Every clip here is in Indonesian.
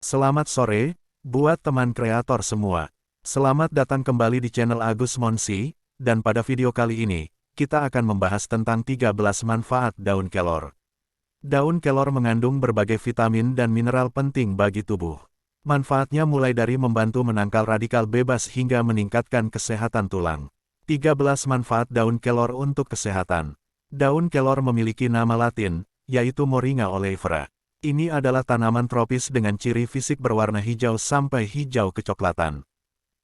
Selamat sore, buat teman kreator semua. Selamat datang kembali di channel Agus Monsi, dan pada video kali ini, kita akan membahas tentang 13 manfaat daun kelor. Daun kelor mengandung berbagai vitamin dan mineral penting bagi tubuh. Manfaatnya mulai dari membantu menangkal radikal bebas hingga meningkatkan kesehatan tulang. 13 manfaat daun kelor untuk kesehatan. Daun kelor memiliki nama latin, yaitu Moringa oleifera. Ini adalah tanaman tropis dengan ciri fisik berwarna hijau sampai hijau kecoklatan.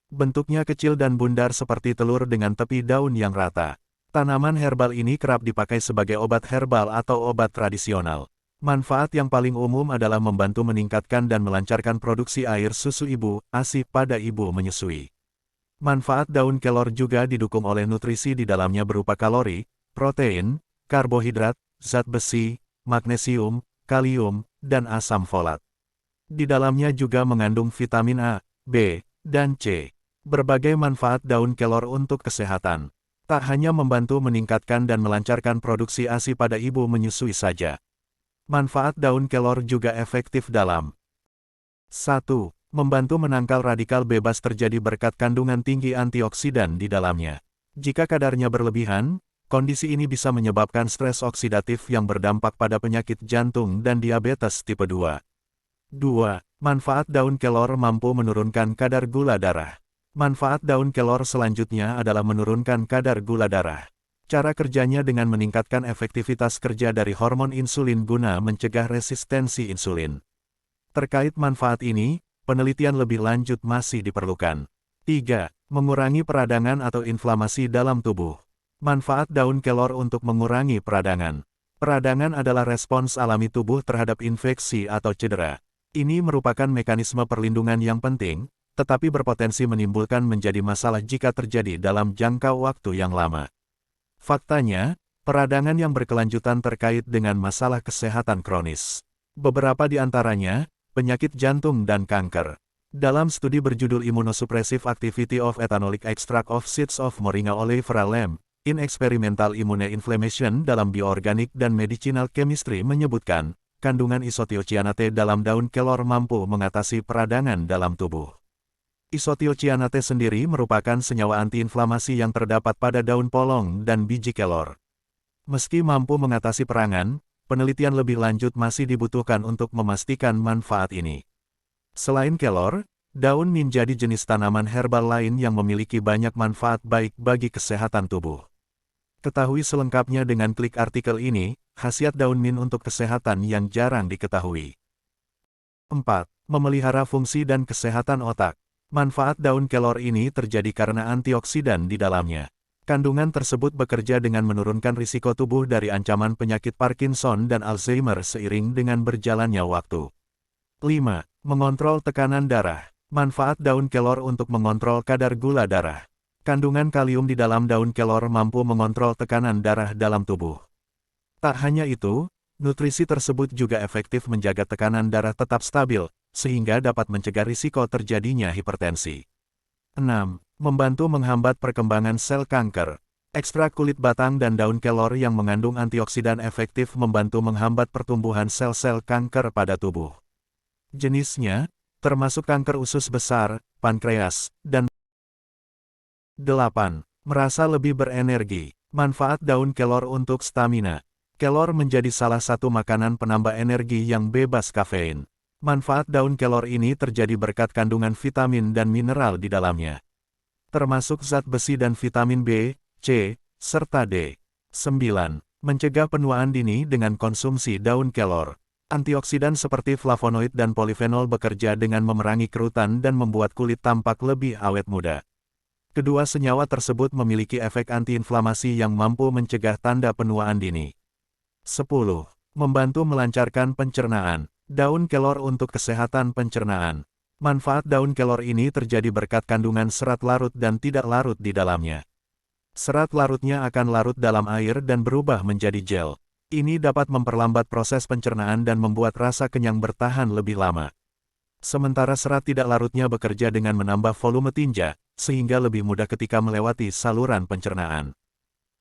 Bentuknya kecil dan bundar seperti telur dengan tepi daun yang rata. Tanaman herbal ini kerap dipakai sebagai obat herbal atau obat tradisional. Manfaat yang paling umum adalah membantu meningkatkan dan melancarkan produksi air susu ibu, ASI pada ibu menyusui. Manfaat daun kelor juga didukung oleh nutrisi di dalamnya berupa kalori, protein, karbohidrat, zat besi, magnesium, kalium, dan asam folat. Di dalamnya juga mengandung vitamin A, B, dan C. Berbagai manfaat daun kelor untuk kesehatan. Tak hanya membantu meningkatkan dan melancarkan produksi ASI pada ibu menyusui saja. Manfaat daun kelor juga efektif dalam 1. Membantu menangkal radikal bebas terjadi berkat kandungan tinggi antioksidan di dalamnya. Jika kadarnya berlebihan, kondisi ini bisa menyebabkan stres oksidatif yang berdampak pada penyakit jantung dan diabetes tipe 2. 2. Manfaat daun kelor mampu menurunkan kadar gula darah. Manfaat daun kelor selanjutnya adalah menurunkan kadar gula darah. Cara kerjanya dengan meningkatkan efektivitas kerja dari hormon insulin guna mencegah resistensi insulin. Terkait manfaat ini, penelitian lebih lanjut masih diperlukan. 3. Mengurangi peradangan atau inflamasi dalam tubuh. Manfaat daun kelor untuk mengurangi peradangan. Peradangan adalah respons alami tubuh terhadap infeksi atau cedera. Ini merupakan mekanisme perlindungan yang penting, tetapi berpotensi menimbulkan menjadi masalah jika terjadi dalam jangka waktu yang lama. Faktanya, peradangan yang berkelanjutan terkait dengan masalah kesehatan kronis. Beberapa di antaranya, penyakit jantung dan kanker. Dalam studi berjudul Immunosuppressive Activity of Ethanolic Extract of Seeds of Moringa oleifera LEM, in Experimental Immunoinflammation dalam Bioorganik dan Medicinal Chemistry menyebutkan, kandungan isothiocyanate dalam daun kelor mampu mengatasi peradangan dalam tubuh. Isothiocyanate sendiri merupakan senyawa antiinflamasi yang terdapat pada daun polong dan biji kelor. Meski mampu mengatasi perangan, penelitian lebih lanjut masih dibutuhkan untuk memastikan manfaat ini. Selain kelor, daun mint jadi jenis tanaman herbal lain yang memiliki banyak manfaat baik bagi kesehatan tubuh. Ketahui selengkapnya dengan klik artikel ini, khasiat daun mint untuk kesehatan yang jarang diketahui. 4. Memelihara fungsi dan kesehatan otak. Manfaat daun kelor ini terjadi karena antioksidan di dalamnya. Kandungan tersebut bekerja dengan menurunkan risiko tubuh dari ancaman penyakit Parkinson dan Alzheimer seiring dengan berjalannya waktu. 5. Mengontrol tekanan darah. Manfaat daun kelor untuk mengontrol kadar gula darah. Kandungan kalium di dalam daun kelor mampu mengontrol tekanan darah dalam tubuh. Tak hanya itu, nutrisi tersebut juga efektif menjaga tekanan darah tetap stabil, sehingga dapat mencegah risiko terjadinya hipertensi. 6. Membantu menghambat perkembangan sel kanker. Ekstrak kulit batang dan daun kelor yang mengandung antioksidan efektif membantu menghambat pertumbuhan sel-sel kanker pada tubuh. Jenisnya, termasuk kanker usus besar, pankreas, dan 8. Merasa lebih berenergi. Manfaat daun kelor untuk stamina. Kelor menjadi salah satu makanan penambah energi yang bebas kafein. Manfaat daun kelor ini terjadi berkat kandungan vitamin dan mineral di dalamnya. Termasuk zat besi dan vitamin B, C, serta D. 9. Mencegah penuaan dini dengan konsumsi daun kelor. Antioksidan seperti flavonoid dan polifenol bekerja dengan memerangi kerutan dan membuat kulit tampak lebih awet muda. Kedua senyawa tersebut memiliki efek antiinflamasi yang mampu mencegah tanda penuaan dini. 10. Membantu melancarkan pencernaan. Daun kelor untuk kesehatan pencernaan. Manfaat daun kelor ini terjadi berkat kandungan serat larut dan tidak larut di dalamnya. Serat larutnya akan larut dalam air dan berubah menjadi gel. Ini dapat memperlambat proses pencernaan dan membuat rasa kenyang bertahan lebih lama. Sementara serat tidak larutnya bekerja dengan menambah volume tinja, sehingga lebih mudah ketika melewati saluran pencernaan.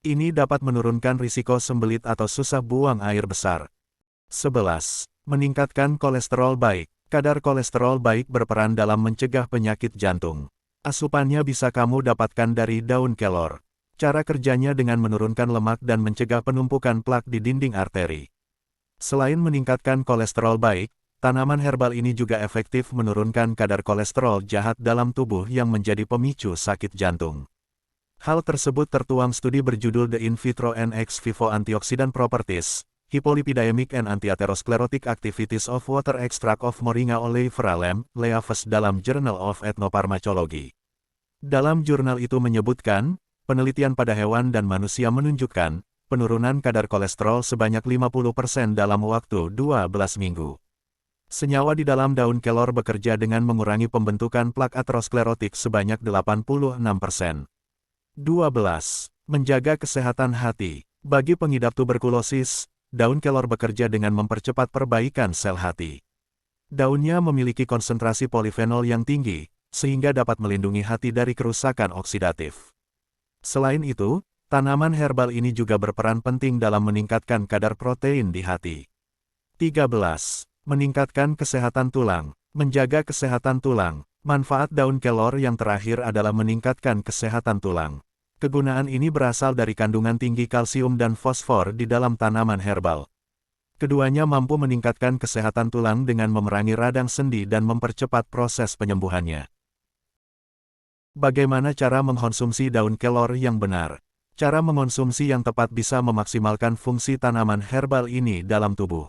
Ini dapat menurunkan risiko sembelit atau susah buang air besar. 11. Meningkatkan kolesterol baik. Kadar kolesterol baik berperan dalam mencegah penyakit jantung. Asupannya bisa kamu dapatkan dari daun kelor. Cara kerjanya dengan menurunkan lemak dan mencegah penumpukan plak di dinding arteri. Selain meningkatkan kolesterol baik, tanaman herbal ini juga efektif menurunkan kadar kolesterol jahat dalam tubuh yang menjadi pemicu sakit jantung. Hal tersebut tertuang studi berjudul The In Vitro and Ex Vivo Antioxidant Properties, Hypolipidemic and Anti-Atherosclerotic Activities of Water Extract of Moringa oleifera Lem, Leaves dalam Journal of Ethnopharmacology. Dalam jurnal itu menyebutkan, penelitian pada hewan dan manusia menunjukkan, penurunan kadar kolesterol sebanyak 50% dalam waktu 12 minggu. Senyawa di dalam daun kelor bekerja dengan mengurangi pembentukan plak aterosklerotik sebanyak 86%. 12. Menjaga kesehatan hati. Bagi pengidap tuberkulosis, daun kelor bekerja dengan mempercepat perbaikan sel hati. Daunnya memiliki konsentrasi polifenol yang tinggi, sehingga dapat melindungi hati dari kerusakan oksidatif. Selain itu, tanaman herbal ini juga berperan penting dalam meningkatkan kadar protein di hati. 13. Meningkatkan kesehatan tulang. Menjaga kesehatan tulang. Manfaat daun kelor yang terakhir adalah meningkatkan kesehatan tulang. Kegunaan ini berasal dari kandungan tinggi kalsium dan fosfor di dalam tanaman herbal. Keduanya mampu meningkatkan kesehatan tulang dengan memerangi radang sendi dan mempercepat proses penyembuhannya. Bagaimana cara mengkonsumsi daun kelor yang benar? Cara mengkonsumsi yang tepat bisa memaksimalkan fungsi tanaman herbal ini dalam tubuh.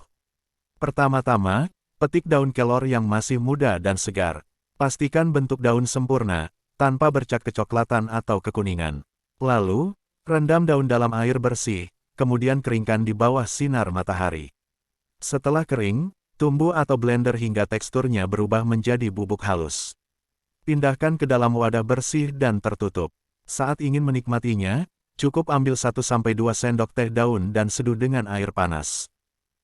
Pertama-tama, petik daun kelor yang masih muda dan segar. Pastikan bentuk daun sempurna, tanpa bercak kecoklatan atau kekuningan. Lalu, rendam daun dalam air bersih, kemudian keringkan di bawah sinar matahari. Setelah kering, tumbuk atau blender hingga teksturnya berubah menjadi bubuk halus. Pindahkan ke dalam wadah bersih dan tertutup. Saat ingin menikmatinya, cukup ambil 1-2 sendok teh daun dan seduh dengan air panas.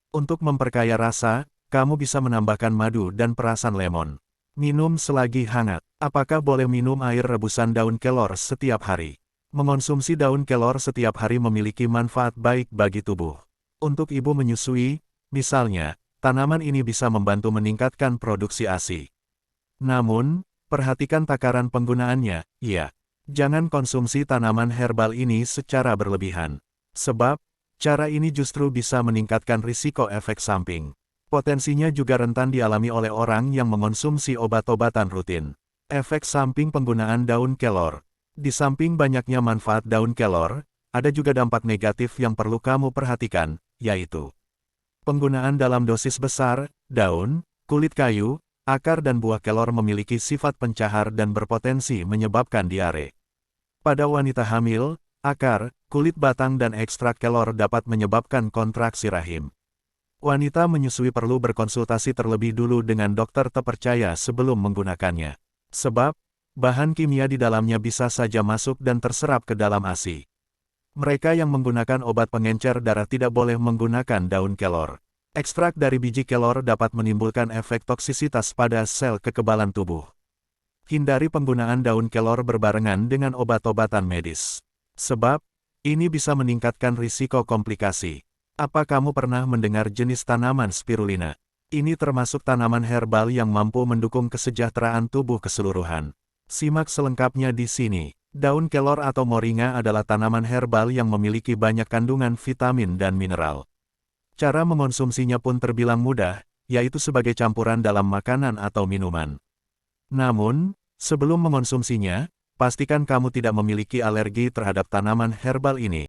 Untuk memperkaya rasa, kamu bisa menambahkan madu dan perasan lemon. Minum selagi hangat. Apakah boleh minum air rebusan daun kelor setiap hari? Mengonsumsi daun kelor setiap hari memiliki manfaat baik bagi tubuh. Untuk ibu menyusui, misalnya, tanaman ini bisa membantu meningkatkan produksi ASI. Namun, perhatikan takaran penggunaannya, ya. Jangan konsumsi tanaman herbal ini secara berlebihan. Sebab, cara ini justru bisa meningkatkan risiko efek samping. Potensinya juga rentan dialami oleh orang yang mengonsumsi obat-obatan rutin. Efek samping penggunaan daun kelor. Di samping banyaknya manfaat daun kelor, ada juga dampak negatif yang perlu kamu perhatikan, yaitu penggunaan dalam dosis besar. Daun, kulit kayu, akar dan buah kelor memiliki sifat pencahar dan berpotensi menyebabkan diare. Pada wanita hamil, akar, kulit batang dan ekstrak kelor dapat menyebabkan kontraksi rahim. Wanita menyusui perlu berkonsultasi terlebih dulu dengan dokter terpercaya sebelum menggunakannya. Sebab, bahan kimia di dalamnya bisa saja masuk dan terserap ke dalam ASI. Mereka yang menggunakan obat pengencer darah tidak boleh menggunakan daun kelor. Ekstrak dari biji kelor dapat menimbulkan efek toksisitas pada sel kekebalan tubuh. Hindari penggunaan daun kelor berbarengan dengan obat-obatan medis. Sebab, ini bisa meningkatkan risiko komplikasi. Apa kamu pernah mendengar jenis tanaman spirulina? Ini termasuk tanaman herbal yang mampu mendukung kesejahteraan tubuh keseluruhan. Simak selengkapnya di sini. Daun kelor atau moringa adalah tanaman herbal yang memiliki banyak kandungan vitamin dan mineral. Cara mengonsumsinya pun terbilang mudah, yaitu sebagai campuran dalam makanan atau minuman. Namun, sebelum mengonsumsinya, pastikan kamu tidak memiliki alergi terhadap tanaman herbal ini.